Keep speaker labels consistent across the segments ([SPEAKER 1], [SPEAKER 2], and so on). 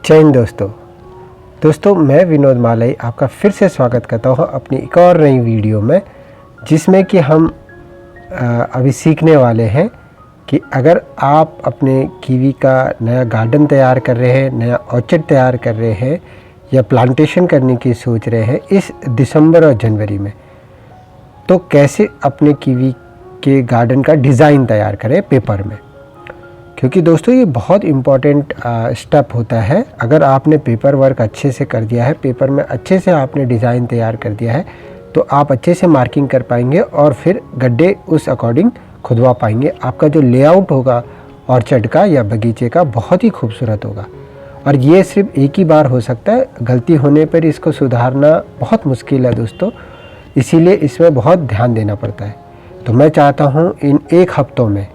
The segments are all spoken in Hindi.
[SPEAKER 1] जय हिंद दोस्तों मैं विनोद मालई आपका फिर से स्वागत करता हूँ अपनी एक और नई वीडियो में, जिसमें कि हम अभी सीखने वाले हैं कि अगर आप अपने कीवी का नया गार्डन तैयार कर रहे हैं, नया ऑर्चर्ड तैयार कर रहे हैं या प्लांटेशन करने की सोच रहे हैं इस दिसंबर और जनवरी में, तो कैसे अपने कीवी के गार्डन का डिज़ाइन तैयार करें पेपर में। क्योंकि दोस्तों ये बहुत इम्पॉर्टेंट स्टेप होता है। अगर आपने पेपर वर्क अच्छे से कर दिया है, पेपर में अच्छे से आपने डिज़ाइन तैयार कर दिया है, तो आप अच्छे से मार्किंग कर पाएंगे और फिर गड्ढे उस अकॉर्डिंग खुदवा पाएंगे। आपका जो लेआउट होगा ऑर्चर्ड का या बगीचे का बहुत ही खूबसूरत होगा। और ये सिर्फ एक ही बार हो सकता है, गलती होने पर इसको सुधारना बहुत मुश्किल है दोस्तों, इसीलिए इसमें बहुत ध्यान देना पड़ता है। तो मैं चाहता हूँ इन 1 हफ्तों में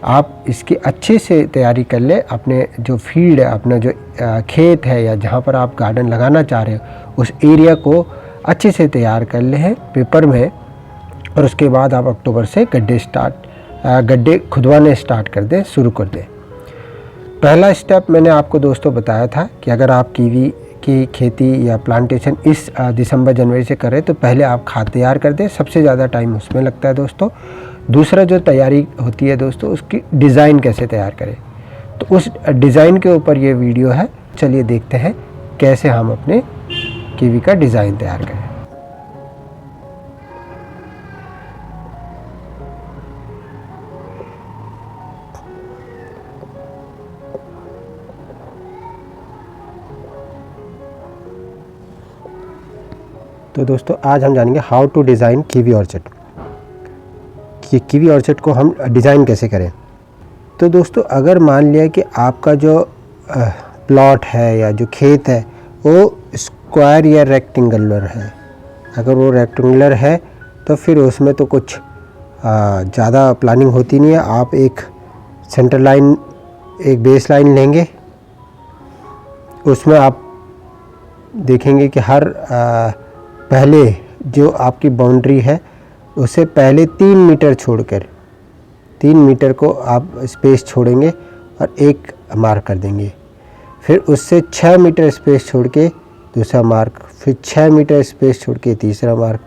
[SPEAKER 1] आप इसकी अच्छे से तैयारी कर ले। अपने जो फील्ड है, अपना जो खेत है या जहाँ पर आप गार्डन लगाना चाह रहे हो उस एरिया को अच्छे से तैयार कर ले हैं पेपर में, और उसके बाद आप अक्टूबर से गड्ढे खुदवाने स्टार्ट कर दें, शुरू कर दें। पहला स्टेप मैंने आपको दोस्तों बताया था कि अगर आप कीवी की खेती या प्लांटेशन इस दिसंबर जनवरी से करें तो पहले आप खाद तैयार कर दें, सबसे ज़्यादा टाइम उसमें लगता है दोस्तों। दूसरा जो तैयारी होती है दोस्तों, उसकी डिज़ाइन कैसे तैयार करें, तो उस डिज़ाइन के ऊपर ये वीडियो है। चलिए देखते हैं कैसे हम अपने कीवी का डिज़ाइन तैयार करें। तो दोस्तों आज हम जानेंगे how to design kiwi orchard, कि कीवी ऑर्चर्ड को हम डिज़ाइन कैसे करें। तो दोस्तों अगर मान लिया कि आपका जो प्लॉट है या जो खेत है वो स्क्वायर या रेक्टेंगुलर है, अगर वो रेक्टेंगुलर है तो फिर उसमें तो कुछ ज़्यादा प्लानिंग होती नहीं है। आप एक सेंटर लाइन, एक बेस लाइन लेंगे, उसमें आप देखेंगे कि हर पहले जो आपकी बाउंड्री है उसे पहले 3 मीटर छोड़कर 3 मीटर को आप स्पेस छोड़ेंगे और एक मार्क कर देंगे। फिर उससे 6 मीटर स्पेस छोड़ के दूसरा मार्क, फिर 6 मीटर स्पेस छोड़ के तीसरा मार्क,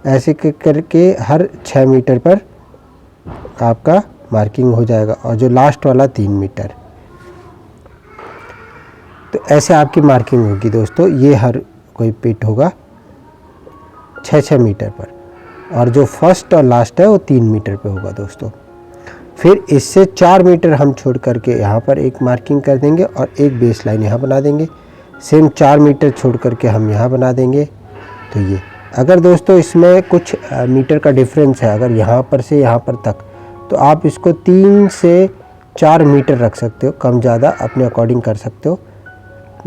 [SPEAKER 1] ऐसे करके हर 6 मीटर पर आपका मार्किंग हो जाएगा। और जो लास्ट वाला 3 मीटर, तो ऐसे आपकी मार्किंग होगी दोस्तों। ये हर कोई पिट होगा 6-6 मीटर पर, और जो फर्स्ट और लास्ट है वो 3 मीटर पे होगा दोस्तों। फिर इससे 4 मीटर हम छोड़ करके यहाँ पर एक मार्किंग कर देंगे और एक बेस लाइन यहाँ बना देंगे। सेम 4 मीटर छोड़ करके हम यहाँ बना देंगे। तो ये अगर दोस्तों इसमें कुछ मीटर का डिफरेंस है, अगर यहाँ पर से यहाँ पर तक, तो आप इसको 3 से 4 मीटर रख सकते हो, कम ज़्यादा अपने अकॉर्डिंग कर सकते हो।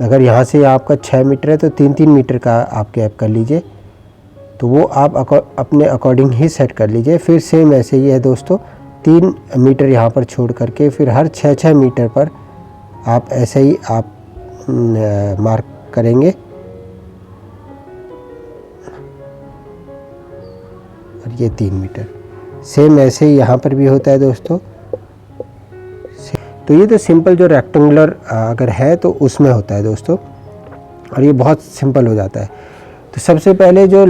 [SPEAKER 1] अगर यहाँ से आपका 6 मीटर है तो 3-3 मीटर का आप गैप कर लीजिए, तो वो आप अपने अकॉर्डिंग ही सेट कर लीजिए। फिर सेम ऐसे ही है दोस्तों, 3 मीटर यहाँ पर छोड़ करके फिर हर 6-6 मीटर पर आप ऐसे ही आप मार्क करेंगे। और ये 3 मीटर सेम ऐसे ही यहाँ पर भी होता है दोस्तों। तो ये तो सिंपल जो रेक्टेंगुलर अगर है तो उसमें होता है दोस्तों, और ये बहुत सिंपल हो जाता है। तो सबसे पहले जो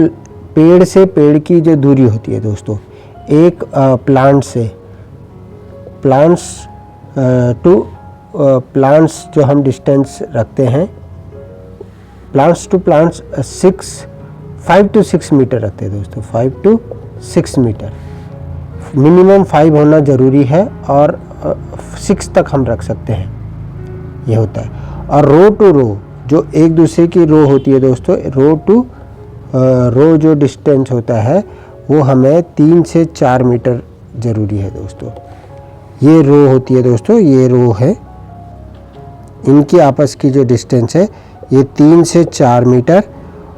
[SPEAKER 1] पेड़ से पेड़ की जो दूरी होती है दोस्तों, एक प्लांट्स टू प्लांट्स जो हम डिस्टेंस रखते हैं, plants to plants 5 to 6 metre रखते हैं दोस्तों। 5 to 6 मीटर, मिनिमम 5 होना ज़रूरी है, और 6 तक हम रख सकते हैं, ये होता है। और रो टू रो जो एक दूसरे की रो होती है दोस्तों, रो टू रो जो डिस्टेंस होता है वो हमें 3 से 4 मीटर ज़रूरी है दोस्तों। ये रो होती है दोस्तों, ये रो है, इनकी आपस की जो डिस्टेंस है ये 3 से 4 मीटर।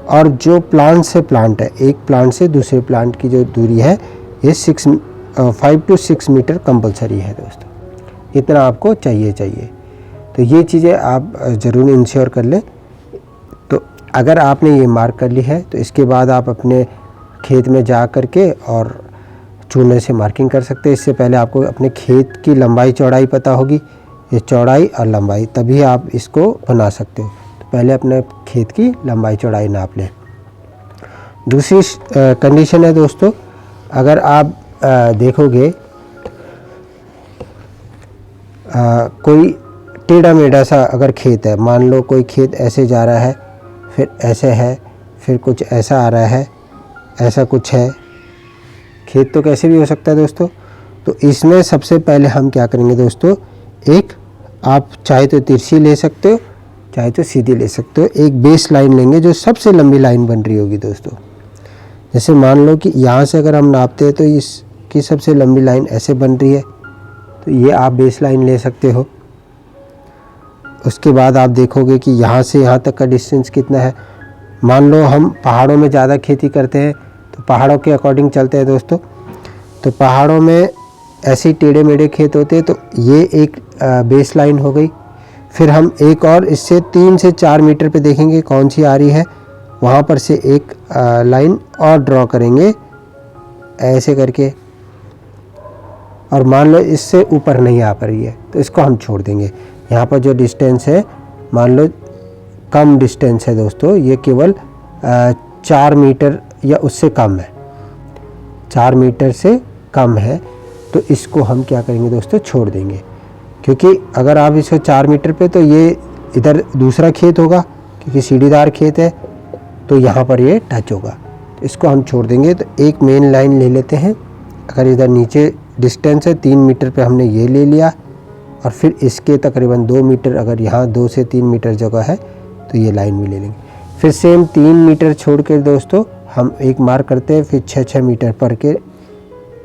[SPEAKER 1] और जो प्लांट से प्लांट है, एक प्लांट से दूसरे प्लांट की जो दूरी है ये 5 to 6 मीटर कंपलसरी है दोस्तों। इतना आपको चाहिए। तो ये चीज़ें आप ज़रूर इंश्योर कर लें। तो अगर आपने ये मार्क कर ली है तो इसके बाद आप अपने खेत में जा कर के और चूने से मार्किंग कर सकते हैं। इससे पहले आपको अपने खेत की लंबाई चौड़ाई पता होगी ये चौड़ाई और लंबाई, तभी आप इसको बना सकते हो। तो पहले अपने खेत की लंबाई चौड़ाई नाप लें। दूसरी कंडीशन है दोस्तों, अगर आप देखोगे कोई टेढ़ा मेढ़ा सा अगर खेत है, मान लो कोई खेत ऐसे जा रहा है, फिर ऐसे है, फिर कुछ ऐसा आ रहा है, ऐसा कुछ है, खेत तो कैसे भी हो सकता है दोस्तों। तो इसमें सबसे पहले हम क्या करेंगे दोस्तों, एक आप चाहे तो तिरछी ले सकते हो, चाहे तो सीधी ले सकते हो। एक बेस लाइन लेंगे जो सबसे लंबी लाइन बन रही होगी दोस्तों। जैसे मान लो कि यहाँ से अगर हम नापते हैं तो इसकी सबसे लंबी लाइन ऐसे बन रही है, तो ये आप बेस लाइन ले सकते हो। उसके बाद आप देखोगे कि यहाँ से यहाँ तक का डिस्टेंस कितना है। मान लो हम पहाड़ों में ज़्यादा खेती करते हैं तो पहाड़ों के अकॉर्डिंग चलते हैं दोस्तों। तो पहाड़ों में ऐसे टेढ़े मेढ़े खेत होते हैं, तो ये एक बेस लाइन हो गई। फिर हम एक और इससे 3 से 4 मीटर पे देखेंगे कौन सी आ रही है, वहाँ पर से एक लाइन और ड्रॉ करेंगे ऐसे करके, और मान लो इससे ऊपर नहीं आ पा रही है तो इसको हम छोड़ देंगे। यहाँ पर जो डिस्टेंस है, मान लो कम डिस्टेंस है दोस्तों, ये केवल 4 मीटर या उससे कम है, 4 मीटर से कम है, तो इसको हम क्या करेंगे दोस्तों, छोड़ देंगे। क्योंकि अगर आप इसको 4 मीटर पे, तो ये इधर दूसरा खेत होगा, क्योंकि सीढ़ीदार खेत है, तो यहाँ पर ये टच होगा, तो इसको हम छोड़ देंगे। तो एक मेन लाइन ले लेते हैं। अगर इधर नीचे डिस्टेंस है 3 मीटर पे, हमने ये ले लिया, और फिर इसके तकरीबन 2 मीटर, अगर यहाँ 2 से 3 मीटर जगह है तो ये लाइन भी ले लेंगे। फिर सेम 3 मीटर छोड़ के दोस्तों हम एक मार्क करते हैं, फिर 6-6 मीटर पर के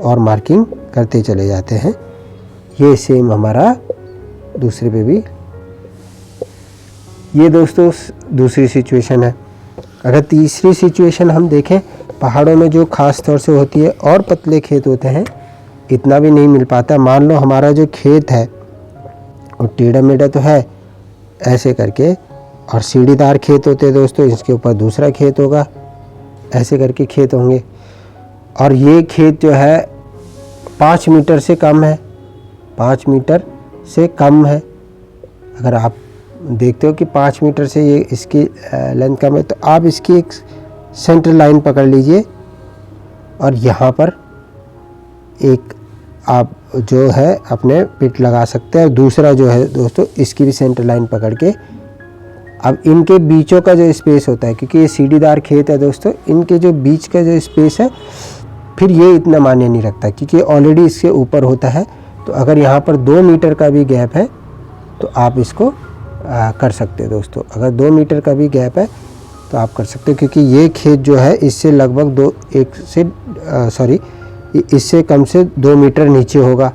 [SPEAKER 1] और मार्किंग करते चले जाते हैं। ये सेम हमारा दूसरे पे भी, ये दोस्तों दूसरी सिचुएशन है। अगर तीसरी सिचुएशन हम देखें, पहाड़ों में जो ख़ास तौर से होती है और पतले खेत होते हैं, इतना भी नहीं मिल पाता। मान लो हमारा जो खेत है वो टेढ़ा मेढ़ा तो है ऐसे करके, और सीढ़ीदार खेत होते हैं दोस्तों, इसके ऊपर दूसरा खेत होगा, ऐसे करके खेत होंगे। और ये खेत जो है 5 मीटर से कम है, 5 मीटर से कम है। अगर आप देखते हो कि 5 मीटर से ये इसकी लेंथ कम है, तो आप इसकी एक सेंटर लाइन पकड़ लीजिए, और यहाँ पर एक आप जो है अपने पिट लगा सकते हैं। और दूसरा जो है दोस्तों, इसकी भी सेंटर लाइन पकड़ के, अब इनके बीचों का जो स्पेस होता है, क्योंकि ये सीढ़ीदार खेत है दोस्तों, इनके जो बीच का जो स्पेस है, फिर ये इतना मायने नहीं रखता, क्योंकि ऑलरेडी इसके ऊपर होता है। तो अगर यहाँ पर 2 मीटर का भी गैप है तो आप इसको कर सकते हो दोस्तों। अगर 2 मीटर का भी गैप है तो आप कर सकते हो, क्योंकि ये खेत जो है इससे लगभग इससे कम से 2 मीटर नीचे होगा।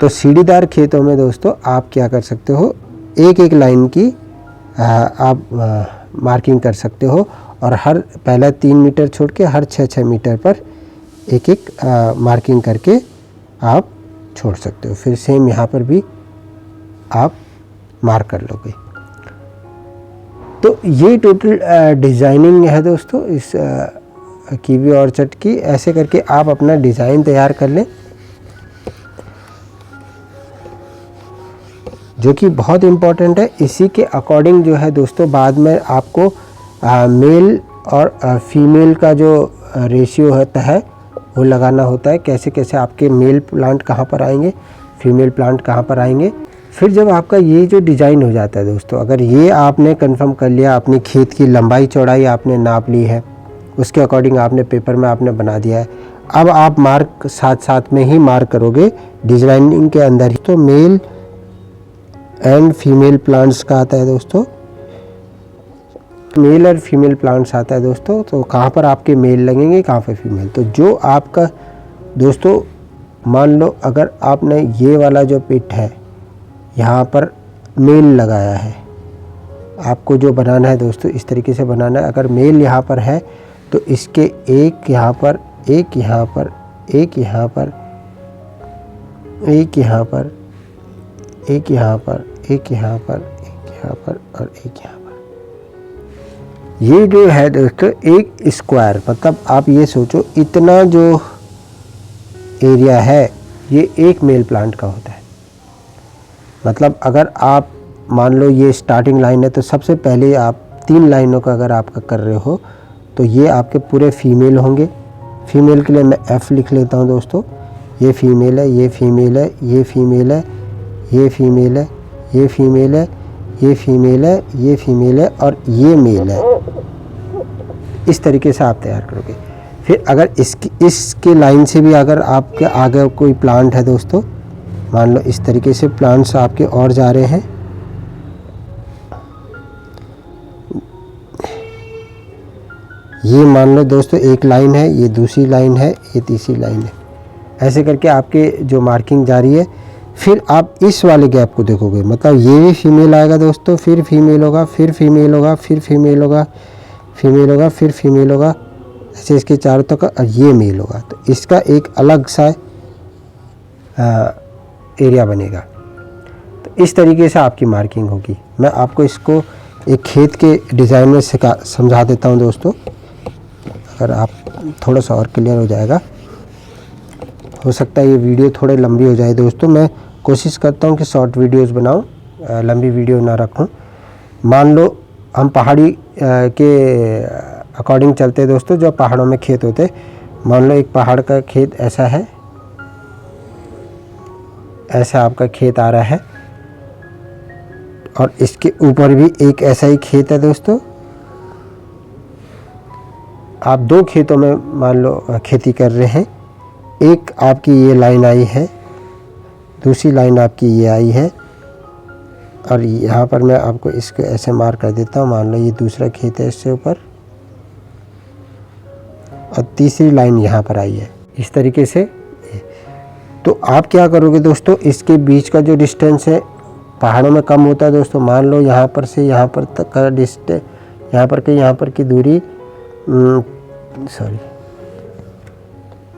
[SPEAKER 1] तो सीढ़ीदार खेतों में दोस्तों आप क्या कर सकते हो, एक एक लाइन की आप मार्किंग कर सकते हो, और हर पहला 3 मीटर छोड़ के हर 6-6 मीटर पर एक एक मार्किंग करके आप छोड़ सकते हो। फिर सेम यहाँ पर भी आप मार्क कर लोगे। तो ये टोटल डिज़ाइनिंग है दोस्तों इस कीवी ऑर्चर्ड की। ऐसे करके आप अपना डिज़ाइन तैयार कर लें, जो कि बहुत इम्पॉर्टेंट है। इसी के अकॉर्डिंग जो है दोस्तों बाद में आपको मेल और फीमेल का जो रेशियो होता है वो लगाना होता है। कैसे कैसे आपके मेल प्लांट कहाँ पर आएंगे, फीमेल प्लांट कहाँ पर आएंगे। फिर जब आपका ये जो डिज़ाइन हो जाता है दोस्तों, अगर ये आपने कंफर्म कर लिया, अपनी खेत की लंबाई चौड़ाई आपने नाप ली है, उसके अकॉर्डिंग आपने पेपर में आपने बना दिया है, अब आप मार्क साथ साथ में ही मार्क करोगे डिज़ाइनिंग के अंदर ही। तो मेल एंड फीमेल प्लांट्स का आता है दोस्तों, मेल और फीमेल प्लांट्स आता है दोस्तों। तो कहाँ पर आपके मेल लगेंगे, कहाँ पर फीमेल। तो जो आपका दोस्तों मान लो अगर आपने ये वाला जो पिट है यहाँ पर मेल लगाया है, आपको जो बनाना है दोस्तों इस तरीके से बनाना है। अगर मेल यहाँ पर है तो इसके एक यहाँ पर, एक यहाँ पर, एक यहाँ पर, एक यहाँ पर, एक यहाँ पर, एक यहाँ पर, एक यहाँ पर और एक यहाँ पर। ये जो है दोस्तों एक स्क्वायर, मतलब आप ये सोचो इतना जो एरिया है ये एक मेल प्लांट का होता है। मतलब अगर आप मान लो ये स्टार्टिंग लाइन है तो सबसे पहले आप 3 लाइनों का अगर आपका कर रहे हो तो ये आपके पूरे फीमेल होंगे। फीमेल के लिए मैं F लिख लेता हूँ दोस्तों। ये फीमेल है, ये फीमेल है, ये फीमेल है, ये फीमेल है, ये फीमेल है, ये फीमेल है, ये फीमेल है और ये मेल है। इस तरीके से आप तैयार करोगे। फिर अगर इसके लाइन से भी अगर आपके आगे कोई प्लांट है दोस्तों, मान लो इस तरीके से प्लांट्स आपके और जा रहे हैं, ये मान लो दोस्तों एक लाइन है, ये दूसरी लाइन है, ये तीसरी लाइन है। ऐसे करके आपके जो मार्किंग जारी है। फिर आप इस वाले गैप को देखोगे, मतलब ये भी फीमेल आएगा दोस्तों, फिर फीमेल होगा, फिर फीमेल होगा, फिर फीमेल होगा, फीमेल होगा, फिर फीमेल होगा, ऐसे इसके चारों तक और ये मेल होगा। तो इसका एक अलग सा एरिया बनेगा। तो इस तरीके से आपकी मार्किंग होगी। मैं आपको इसको एक खेत के डिज़ाइन में समझा देता हूँ दोस्तों, अगर आप थोड़ा सा और क्लियर हो जाएगा। हो सकता है ये वीडियो थोड़े लंबी हो जाए दोस्तों, मैं कोशिश करता हूँ कि शॉर्ट वीडियोस बनाऊँ, लंबी वीडियो ना रखूँ। मान लो हम पहाड़ी के अकॉर्डिंग चलते हैं दोस्तों, जो पहाड़ों में खेत होते। मान लो एक पहाड़ का खेत ऐसा है, ऐसा आपका खेत आ रहा है और इसके ऊपर भी एक ऐसा ही खेत है दोस्तों। आप 2 खेतों में मान लो खेती कर रहे हैं। एक आपकी ये लाइन आई है, दूसरी लाइन आपकी ये आई है और यहाँ पर मैं आपको इसको ऐसे मार्क कर देता हूँ। मान लो ये दूसरा खेत है इससे ऊपर और तीसरी लाइन यहाँ पर आई है, इस तरीके से। तो आप क्या करोगे दोस्तों, इसके बीच का जो डिस्टेंस है पहाड़ों में कम होता है दोस्तों। मान लो यहाँ पर से यहाँ पर तक का डिस्टेंस, यहाँ पर की दूरी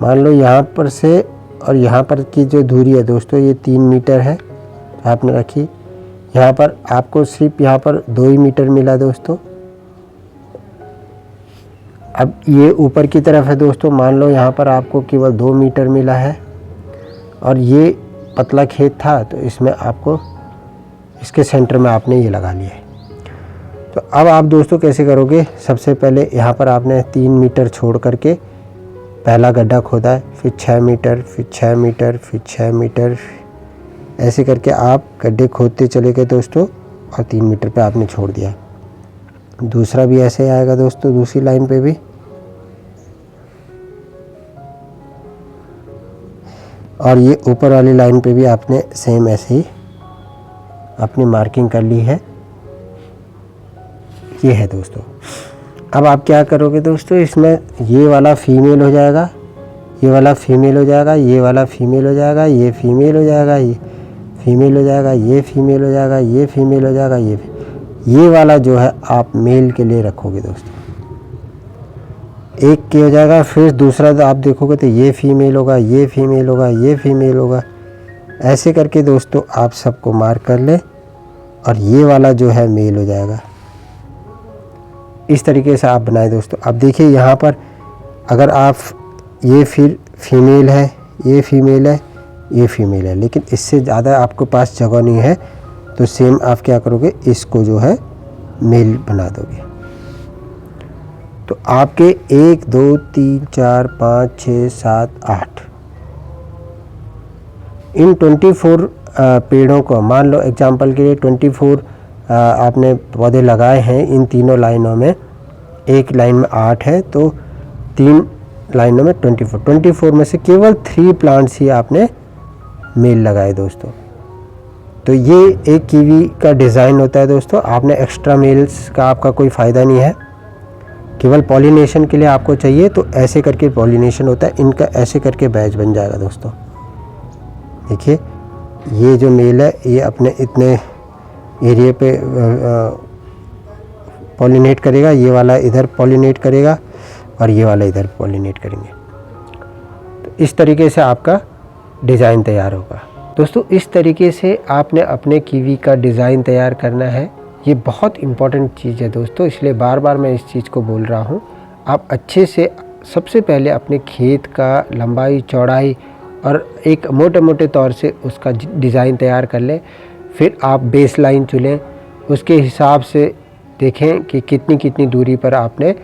[SPEAKER 1] मान लो यहाँ पर से और यहाँ पर की जो दूरी है दोस्तों, ये 3 मीटर है आपने रखी। यहाँ पर आपको सिर्फ यहाँ पर 2 ही मीटर मिला दोस्तों। अब ये ऊपर की तरफ है दोस्तों, मान लो यहाँ पर आपको केवल 2 मीटर मिला है और ये पतला खेत था तो इसमें आपको इसके सेंटर में आपने ये लगा लिया है। तो अब आप दोस्तों कैसे करोगे, सबसे पहले यहाँ पर आपने 3 मीटर छोड़ करके पहला गड्ढा खोदा है, फिर 6 मीटर, फिर 6 मीटर, फिर 6 मीटर, ऐसे करके आप गड्ढे खोदते चले गए दोस्तों और 3 मीटर पे आपने छोड़ दिया। दूसरा भी ऐसे ही आएगा दोस्तों, दूसरी लाइन पे भी। और ये ऊपर वाली लाइन पे भी आपने सेम ऐसे ही अपनी मार्किंग कर ली है। ये है दोस्तों। अब आप क्या करोगे दोस्तों, इसमें ये वाला फीमेल हो जाएगा, ये वाला फीमेल हो जाएगा, ये वाला फीमेल हो जाएगा, ये फीमेल हो जाएगा, ये फीमेल हो जाएगा, ये फीमेल हो जाएगा, ये फीमेल हो जाएगा, ये वाला जो है आप मेल के लिए रखोगे दोस्तों। एक के हो जाएगा, फिर दूसरा तो आप देखोगे तो ये फीमेल होगा, ये फीमेल होगा, ये फीमेल होगा। ऐसे करके दोस्तों आप सबको मार्क कर ले और ये वाला जो है मेल हो जाएगा। इस तरीके से आप बनाए दोस्तों। अब देखिए यहाँ पर अगर आप ये फिर फीमेल है, ये फीमेल है, ये फीमेल है, लेकिन इससे ज़्यादा आपके पास जगह नहीं है तो सेम आप क्या करोगे, इसको जो है मेल बना दोगे। तो आपके 1 2 3 4 5 6 7 8 इन 24 पेड़ों को, मान लो एग्जांपल के लिए 24 आपने पौधे लगाए हैं इन तीनों लाइनों में। एक लाइन में 8 है तो 3 लाइनों में 24 में से केवल 3 प्लांट्स ही आपने मेल लगाए दोस्तों। तो ये एक कीवी का डिज़ाइन होता है दोस्तों। आपने एक्स्ट्रा मेल्स का आपका कोई फ़ायदा नहीं है, केवल पॉलिनेशन के लिए आपको चाहिए तो ऐसे करके पॉलिनेशन होता है। इनका ऐसे करके बैच बन जाएगा दोस्तों। देखिए ये जो मेल है ये अपने इतने एरिया पे पॉलिनेट करेगा, ये वाला इधर पॉलिनेट करेगा और ये वाला इधर पॉलिनेट करेंगे। तो इस तरीके से आपका डिज़ाइन तैयार होगा दोस्तों। इस तरीके से आपने अपने कीवी का डिज़ाइन तैयार करना है। ये बहुत इम्पॉर्टेंट चीज़ है दोस्तों, इसलिए बार बार मैं इस चीज़ को बोल रहा हूँ। आप अच्छे से सबसे पहले अपने खेत का लंबाई चौड़ाई और एक मोटे मोटे तौर से उसका डिज़ाइन तैयार कर लें। फिर आप बेस लाइन चुनें, उसके हिसाब से देखें कि कितनी कितनी दूरी पर आपने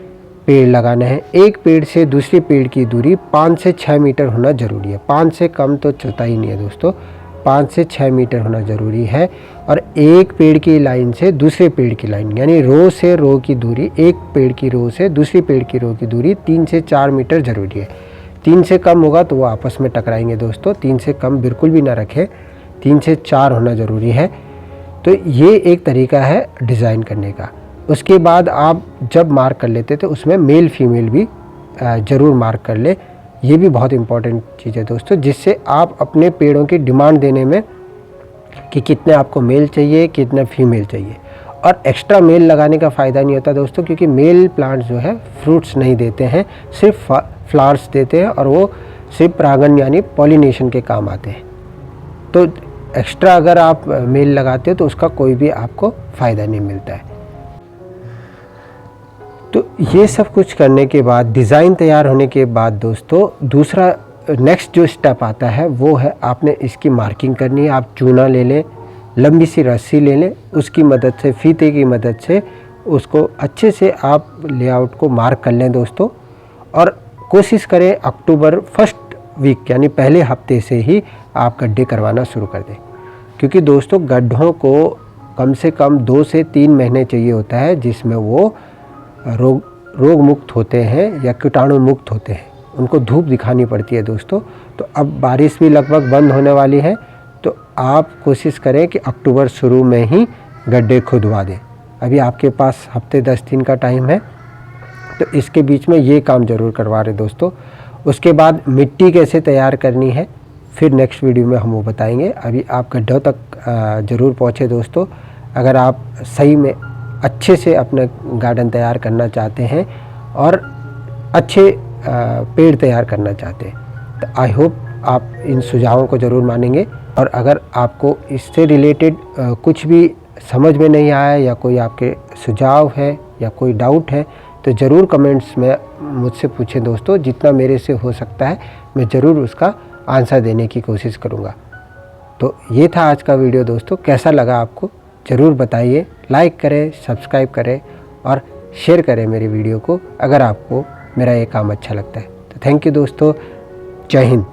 [SPEAKER 1] पेड़ लगाना है। एक पेड़ से दूसरे पेड़ की दूरी 5 से 6 मीटर होना ज़रूरी है। 5 से कम तो चलता ही नहीं है दोस्तों, 5 से 6 मीटर होना ज़रूरी है। और एक पेड़ की लाइन से दूसरे पेड़ की लाइन, यानी रो से रो की दूरी, एक पेड़ की रो से दूसरी पेड़ की रो की दूरी 3 से 4 मीटर ज़रूरी है। 3 से कम होगा तो वो आपस में टकराएंगे दोस्तों, 3 से कम बिल्कुल भी ना रखें, 3 से 4 होना ज़रूरी है। तो ये एक तरीका है डिज़ाइन करने का। उसके बाद आप जब मार्क कर लेते तो उसमें मेल फीमेल भी ज़रूर मार्क कर ले। ये भी बहुत इम्पॉर्टेंट चीज़ है दोस्तों, जिससे आप अपने पेड़ों की डिमांड देने में कि कितने आपको मेल चाहिए, कितने फीमेल चाहिए। और एक्स्ट्रा मेल लगाने का फ़ायदा नहीं होता दोस्तों, क्योंकि मेल प्लांट्स जो है फ्रूट्स नहीं देते हैं, सिर्फ फ्लावर्स देते हैं, और वो सिर्फ परागण यानी पॉलिनेशन के काम आते हैं। तो एक्स्ट्रा अगर आप मेल लगाते हो तो उसका कोई भी आपको फ़ायदा नहीं मिलता है। तो ये सब कुछ करने के बाद, डिज़ाइन तैयार होने के बाद दोस्तों, दूसरा नेक्स्ट जो स्टेप आता है वो है आपने इसकी मार्किंग करनी है। आप चूना ले लें, लंबी सी रस्सी ले लें, उसकी मदद से, फीते की मदद से उसको अच्छे से आप लेआउट को मार्क कर लें दोस्तों। और कोशिश करें अक्टूबर फर्स्ट वीक यानी पहले हफ्ते से ही आप गड्ढे करवाना शुरू कर दें, क्योंकि दोस्तों गड्ढों को कम से कम 2 से 3 महीने चाहिए होता है, जिसमें वो रोग मुक्त होते हैं या कीटाणु मुक्त होते हैं। उनको धूप दिखानी पड़ती है दोस्तों। तो अब बारिश भी लगभग बंद होने वाली है, तो आप कोशिश करें कि अक्टूबर शुरू में ही गड्ढे खुदवा दें। अभी आपके पास हफ्ते 10 दिन का टाइम है, तो इसके बीच में ये काम ज़रूर करवा रहे दोस्तों। उसके बाद मिट्टी कैसे तैयार करनी है फिर नेक्स्ट वीडियो में हम वो बताएंगे। अभी आप गड्ढों तक ज़रूर पहुँचे दोस्तों। अगर आप सही में अच्छे से अपना गार्डन तैयार करना चाहते हैं और अच्छे पेड़ तैयार करना चाहते हैं, तो आई होप आप इन सुझावों को ज़रूर मानेंगे। और अगर आपको इससे रिलेटेड कुछ भी समझ में नहीं आया, या कोई आपके सुझाव है या कोई डाउट है, तो ज़रूर कमेंट्स में मुझसे पूछें दोस्तों। जितना मेरे से हो सकता है मैं ज़रूर उसका आंसर देने की कोशिश करूँगा। तो ये था आज का वीडियो दोस्तों। कैसा लगा आपको ज़रूर बताइए। लाइक करें, सब्सक्राइब करें और शेयर करें मेरी वीडियो को, अगर आपको मेरा ये काम अच्छा लगता है। तो थैंक यू दोस्तों। जय हिंद।